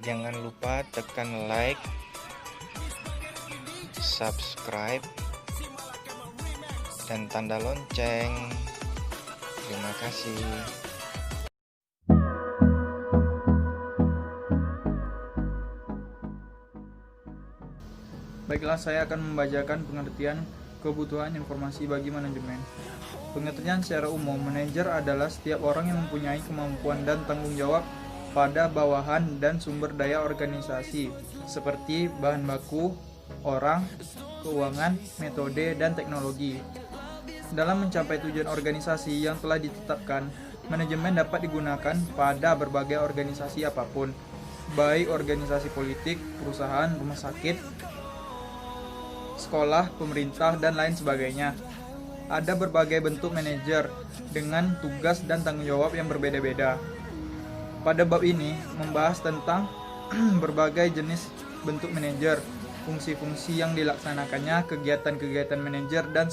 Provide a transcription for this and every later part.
Jangan lupa tekan like, subscribe, dan tanda lonceng. Terima kasih. Baiklah, saya akan membacakan pengertian kebutuhan informasi bagi manajemen. Pengertian secara umum, manajer adalah setiap orang yang mempunyai kemampuan dan tanggung jawab pada bawahan dan sumber daya organisasi, seperti bahan baku, orang, keuangan, metode, dan teknologi. Dalam mencapai tujuan organisasi yang telah ditetapkan, manajemen dapat digunakan pada berbagai organisasi apapun, baik organisasi politik, perusahaan, rumah sakit, sekolah, pemerintah, dan lain sebagainya. Ada berbagai bentuk manajer dengan tugas dan tanggung jawab yang berbeda-beda. Pada bab ini membahas tentang berbagai jenis bentuk manajer, fungsi-fungsi yang dilaksanakannya, kegiatan-kegiatan manajer, dan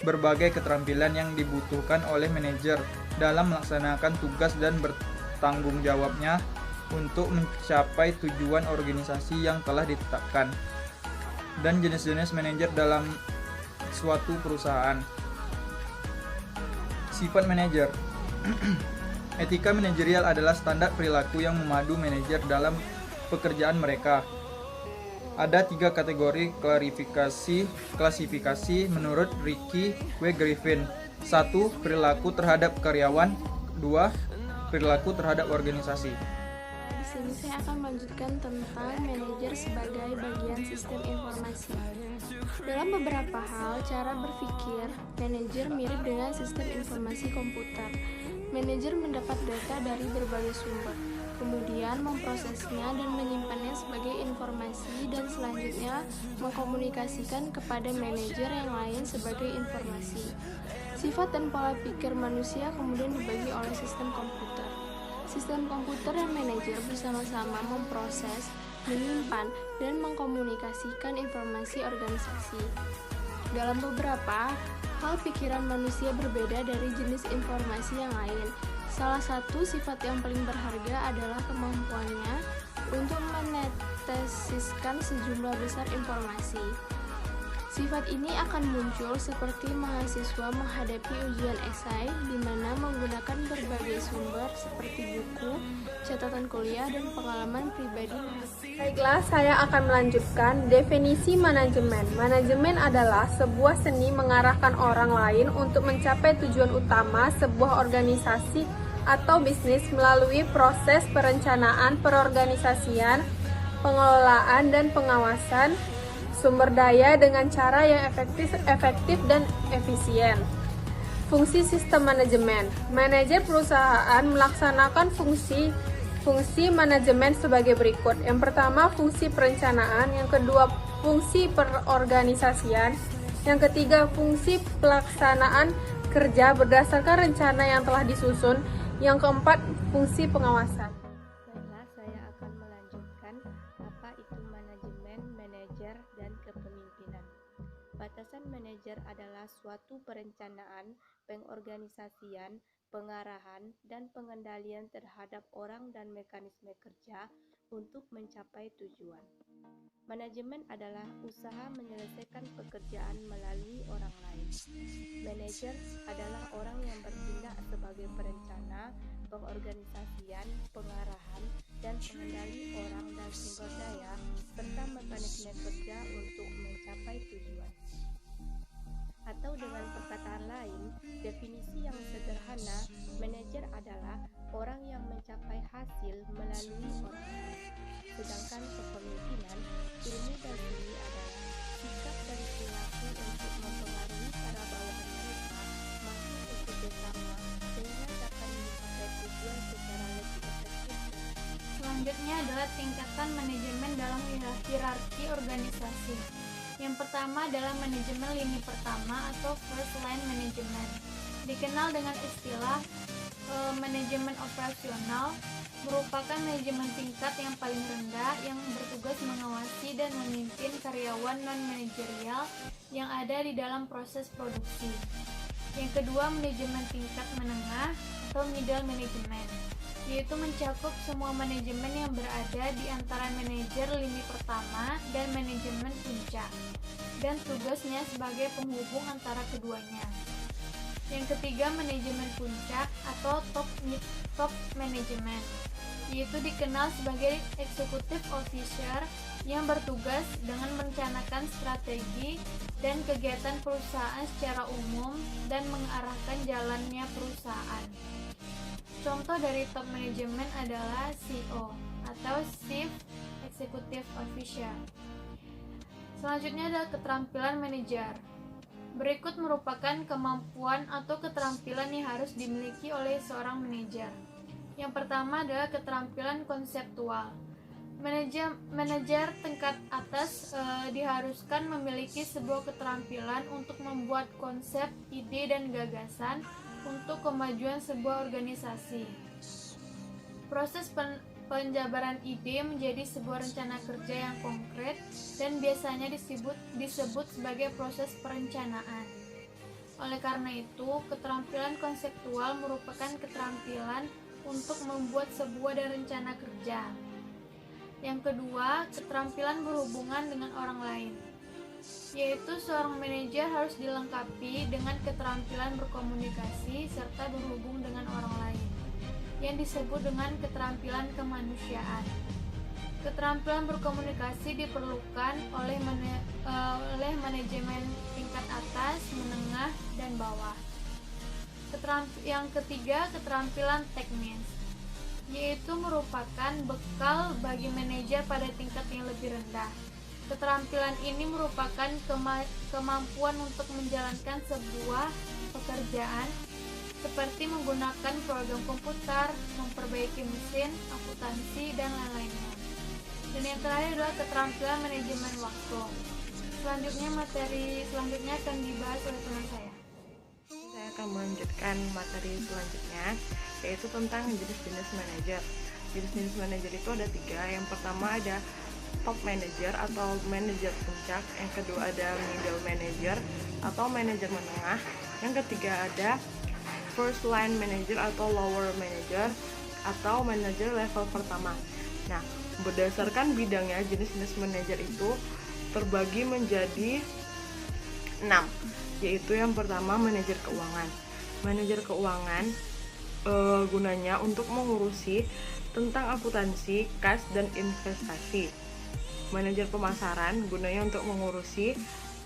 berbagai keterampilan yang dibutuhkan oleh manajer dalam melaksanakan tugas dan bertanggung jawabnya untuk mencapai tujuan organisasi yang telah ditetapkan, dan jenis-jenis manajer dalam suatu perusahaan. Sifat manajer. Etika manajerial adalah standar perilaku yang memadu manajer dalam pekerjaan mereka. Ada 3 kategori klasifikasi menurut Ricky W. Griffin. 1. Perilaku terhadap karyawan. 2. Perilaku terhadap organisasi. Di sini saya akan melanjutkan tentang manajer sebagai bagian sistem informasi. Dalam beberapa hal, cara berpikir manajer mirip dengan sistem informasi komputer. Manajer mendapat data dari berbagai sumber, kemudian memprosesnya dan menyimpannya sebagai informasi, dan selanjutnya mengkomunikasikan kepada manajer yang lain sebagai informasi. Sifat dan pola pikir manusia kemudian dibagi oleh sistem komputer. Sistem komputer dan manajer bersama-sama memproses, menyimpan, dan mengkomunikasikan informasi organisasi. Dalam beberapa hal, pikiran manusia berbeda dari jenis informasi yang lain. Salah satu sifat yang paling berharga adalah kemampuannya untuk menetesiskan sejumlah besar informasi. Sifat ini akan muncul seperti mahasiswa menghadapi ujian esai, di mana menggunakan berbagai sumber seperti buku, catatan kuliah, dan pengalaman pribadi. Baiklah, saya akan melanjutkan definisi manajemen. Manajemen adalah sebuah seni mengarahkan orang lain untuk mencapai tujuan utama sebuah organisasi atau bisnis melalui proses perencanaan, perorganisasian, pengelolaan, dan pengawasan sumber daya dengan cara yang efektif dan efisien. Fungsi sistem manajemen. Manajer perusahaan melaksanakan fungsi manajemen sebagai berikut. Yang pertama, fungsi perencanaan. Yang kedua, fungsi perorganisasian. Yang ketiga, fungsi pelaksanaan kerja berdasarkan rencana yang telah disusun. Yang keempat, fungsi pengawasan. Baiklah, saya akan melanjutkan apa itu manajemen, manajer, dan kepemimpinan. Batasan manajer adalah suatu perencanaan, pengorganisasian, pengarahan, dan pengendalian terhadap orang dan mekanisme kerja untuk mencapai tujuan. Manajemen adalah usaha menyelesaikan pekerjaan melalui orang lain. Manajer adalah orang yang bertindak sebagai perencana, pengorganisasian, pengarahan, dan pengendali orang dan sumber daya serta mekanisme kerja untuk mencapai tujuan. Atau dengan perkataan lain, definisi yang sederhana, manajer adalah orang yang mencapai hasil melalui orang lain. Sedangkan kepemimpinan, ilmu dari ini adalah sikap dan perilaku untuk mempengaruhi para bawahan mereka mampu bekerja sama sehingga dapat mencapai tujuan secara lebih efektif. Selanjutnya adalah tingkatan manajemen dalam hierarki organisasi. Yang pertama adalah manajemen lini pertama atau first line management. Dikenal dengan istilah manajemen operasional, merupakan manajemen tingkat yang paling rendah yang bertugas mengawasi dan memimpin karyawan non-manajerial yang ada di dalam proses produksi. Yang kedua, manajemen tingkat menengah atau middle management, yaitu mencakup semua manajemen yang berada di antara manajer lini pertama dan manajemen puncak, dan tugasnya sebagai penghubung antara keduanya. Yang ketiga, manajemen puncak atau top management, yaitu dikenal sebagai executive officer yang bertugas dengan merencanakan strategi dan kegiatan perusahaan secara umum dan mengarahkan jalannya perusahaan. Contoh dari top management adalah CEO atau Chief Executive Officer. Selanjutnya adalah keterampilan manajer. Berikut merupakan kemampuan atau keterampilan yang harus dimiliki oleh seorang manajer. Yang pertama adalah keterampilan konseptual. Manajer tingkat atas diharuskan memiliki sebuah keterampilan untuk membuat konsep, ide, dan gagasan untuk kemajuan sebuah organisasi. Proses penjabaran ide menjadi sebuah rencana kerja yang konkret dan biasanya disebut sebagai proses perencanaan. Oleh karena itu, keterampilan konseptual merupakan keterampilan untuk membuat sebuah rencana kerja. Yang kedua, keterampilan berhubungan dengan orang lain, yaitu seorang manajer harus dilengkapi dengan keterampilan berkomunikasi serta berhubung dengan orang lain, yang disebut dengan keterampilan kemanusiaan. Keterampilan berkomunikasi diperlukan oleh manajemen tingkat atas, menengah, dan bawah. Yang ketiga, keterampilan teknis, yaitu merupakan bekal bagi manajer pada tingkat yang lebih rendah. Keterampilan ini merupakan kemampuan untuk menjalankan sebuah pekerjaan seperti menggunakan program komputer, memperbaiki mesin, akuntansi, dan lain-lainnya. Dan yang terakhir adalah keterampilan manajemen waktu. Materi selanjutnya akan dibahas oleh teman saya. Saya akan melanjutkan materi selanjutnya, yaitu tentang jenis-jenis manajer. Jenis-jenis manajer itu ada 3. Yang pertama ada top manager atau manajer puncak. Yang kedua ada middle manager atau manajer menengah. Yang ketiga ada first line manager atau lower manager atau manajer level pertama. Nah, berdasarkan bidangnya, jenis-jenis manajer itu terbagi menjadi 6, yaitu yang pertama manajer keuangan. Manajer keuangan gunanya untuk mengurusi tentang akuntansi, kas, dan investasi. Manajer pemasaran gunanya untuk mengurusi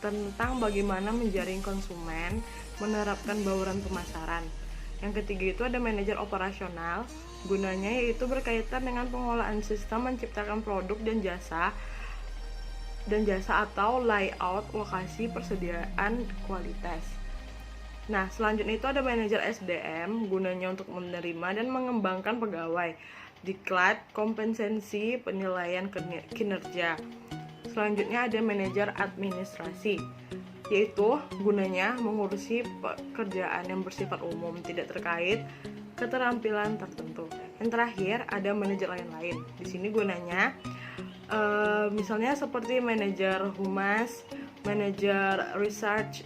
tentang bagaimana menjaring konsumen, menerapkan bauran pemasaran. Yang ketiga itu ada manajer operasional, gunanya yaitu berkaitan dengan pengolahan sistem, menciptakan produk dan jasa atau layout lokasi persediaan kualitas. Nah, selanjutnya itu ada manajer SDM, gunanya untuk menerima dan mengembangkan pegawai, diklat, kompensasi, penilaian kinerja. Selanjutnya ada manajer administrasi, yaitu gunanya mengurusi pekerjaan yang bersifat umum, tidak terkait keterampilan tertentu. Yang terakhir ada manajer lain-lain. Di sini gunanya misalnya seperti manajer humas, manajer research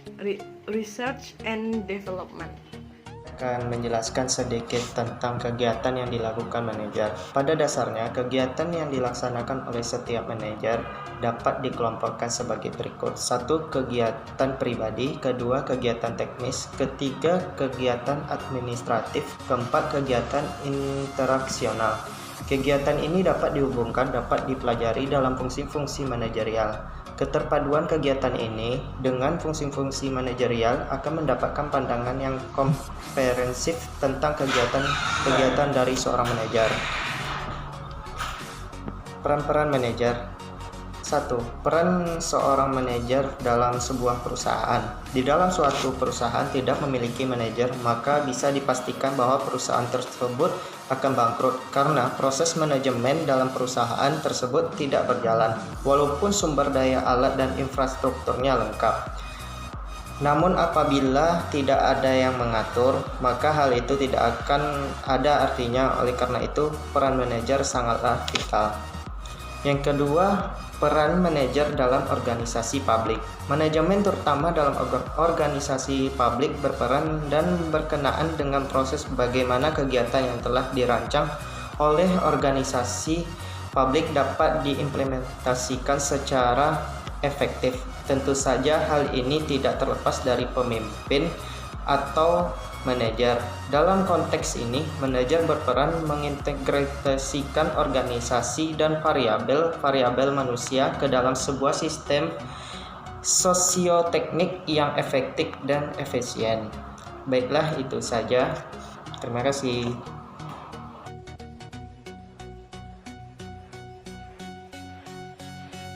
and development. Akan menjelaskan sedikit tentang kegiatan yang dilakukan manajer. Pada dasarnya, kegiatan yang dilaksanakan oleh setiap manajer dapat dikelompokkan sebagai berikut. 1. Kegiatan pribadi. 2. Kegiatan teknis. 3. Kegiatan administratif. 4. Kegiatan interaksional. Kegiatan ini dapat dihubungkan, dapat dipelajari dalam fungsi-fungsi manajerial. Keterpaduan kegiatan ini dengan fungsi-fungsi manajerial akan mendapatkan pandangan yang komprehensif tentang kegiatan dari seorang manajer. Peran-peran manajer. 1. Peran seorang manajer dalam sebuah perusahaan. Di dalam suatu perusahaan tidak memiliki manajer, maka bisa dipastikan bahwa perusahaan tersebut akan bangkrut karena proses manajemen dalam perusahaan tersebut tidak berjalan, walaupun sumber daya alat dan infrastrukturnya lengkap. Namun apabila tidak ada yang mengatur, maka hal itu tidak akan ada artinya. Oleh karena itu, peran manajer sangatlah vital. Yang kedua, peran manajer dalam organisasi publik. Manajemen terutama dalam organisasi publik berperan dan berkenaan dengan proses bagaimana kegiatan yang telah dirancang oleh organisasi publik dapat diimplementasikan secara efektif. Tentu saja hal ini tidak terlepas dari pemimpin atau manajer. Dalam konteks ini, manajer berperan mengintegrasikan organisasi dan variabel manusia ke dalam sebuah sistem sosioteknik yang efektif dan efisien. Baiklah, itu saja. Terima kasih.